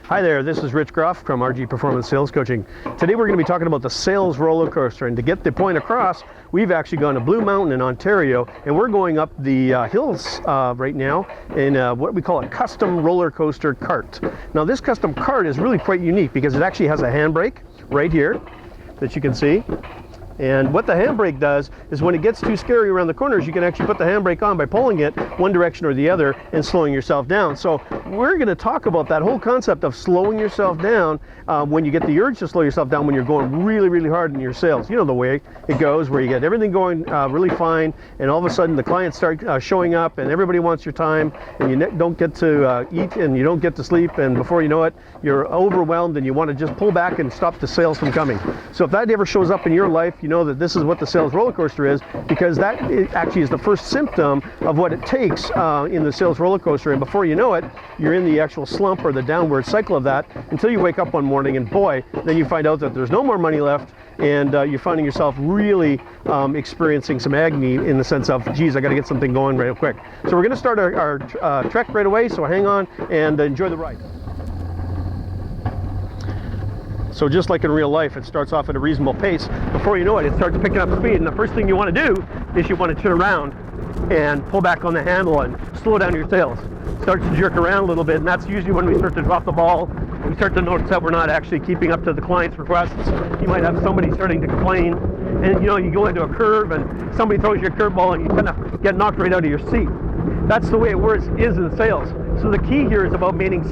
Hi there, this is Rich Groff from RG Performance Sales Coaching. Today we're going to be talking about the sales roller coaster, and to get the point across, we've actually gone to Blue Mountain in Ontario, and we're going up the hills right now in what we call a custom roller coaster cart. Now this custom cart is really quite unique because it actually has a handbrake right here that you can see. And what the handbrake does is when it gets too scary around the corners, you can actually put the handbrake on by pulling it one direction or the other and slowing yourself down. So we're going to talk about that whole concept of slowing yourself down when you get the urge to slow yourself down when you're going really, really hard in your sales. You know the way it goes, where you get everything going really fine, and all of a sudden the clients start showing up and everybody wants your time, and you don't get to eat and you don't get to sleep, and before you know it, you're overwhelmed and you want to just pull back and stop the sales from coming. So if that ever shows up in your life, you know that this is what the sales roller coaster is, because that actually is the first symptom of what it takes in the sales roller coaster. And before you know it, you're in the actual slump or the downward cycle of that until you wake up one morning and boy, then you find out that there's no more money left, and you're finding yourself really experiencing some agony in the sense of, geez, I got to get something going real quick. So we're going to start our trek right away, so hang on and enjoy the ride. So just like in real life, it starts off at a reasonable pace. Before you know it, it starts picking up speed, and the first thing you want to do is you want to turn around and pull back on the handle and slow down your sales. Start to jerk around a little bit, and that's usually when we start to drop the ball. We start to notice that we're not actually keeping up to the client's requests. You might have somebody starting to complain, and you know, you go into a curve and somebody throws you a curveball and you kind of get knocked right out of your seat. That's the way it is in sales. So the key here is about maintaining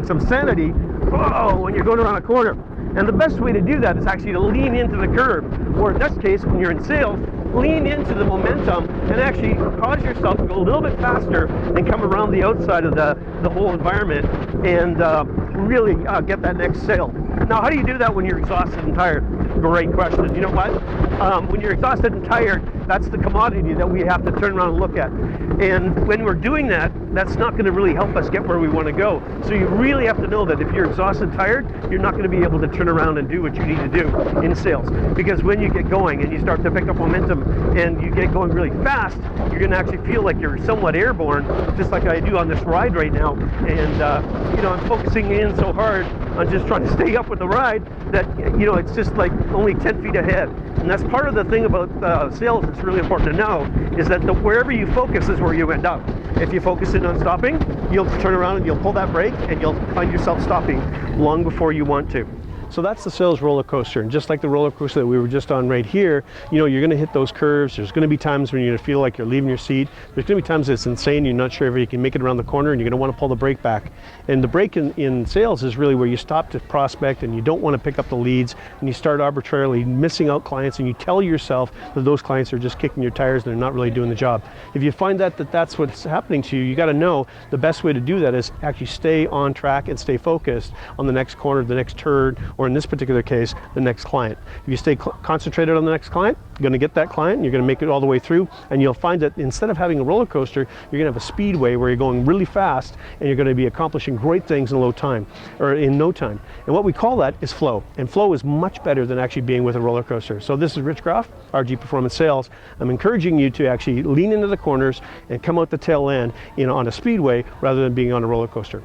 some sanity when you're going around a corner. And the best way to do that is actually to lean into the curve, or in this case, when you're in sales, lean into the momentum and actually cause yourself to go a little bit faster and come around the outside of the whole environment and really get that next sale. Now, how do you do that when you're exhausted and tired? Great question. You know what? When you're exhausted and tired, that's the commodity that we have to turn around and look at. And when we're doing that, that's not going to really help us get where we want to go. So you really have to know that if you're exhausted and tired, you're not going to be able to turn around and do what you need to do in sales. Because when you get going and you start to pick up momentum and you get going really fast, you're going to actually feel like you're somewhat airborne, just like I do on this ride right now. And you know, I'm focusing in so hard on just trying to stay up with the ride that, you know, it's just like only 10 feet ahead. And that's part of the thing about sales that's really important to know, is that wherever you focus is where you end up. If you focus in on stopping, you'll turn around and you'll pull that brake and you'll find yourself stopping long before you want to. So that's the sales roller coaster, and just like the roller coaster that we were just on right here, you know, you're going to hit those curves. There's going to be times when you're going to feel like you're leaving your seat. There's going to be times it's insane, you're not sure if you can make it around the corner, and you're going to want to pull the brake back. And the brake in sales is really where you stop to prospect and you don't want to pick up the leads, and you start arbitrarily missing out clients, and you tell yourself that those clients are just kicking your tires and they're not really doing the job. If you find that's what's happening to you, you got to know the best way to do that is actually stay on track and stay focused on the next corner, the next turn, or in this particular case, the next client. If you stay concentrated on the next client, you're going to get that client, and you're going to make it all the way through, and you'll find that instead of having a roller coaster, you're going to have a speedway where you're going really fast and you're going to be accomplishing great things in no time. And what we call that is flow. And flow is much better than actually being with a roller coaster. So this is Rich Groff, RG Performance Sales. I'm encouraging you to actually lean into the corners and come out the tail end on a speedway rather than being on a roller coaster.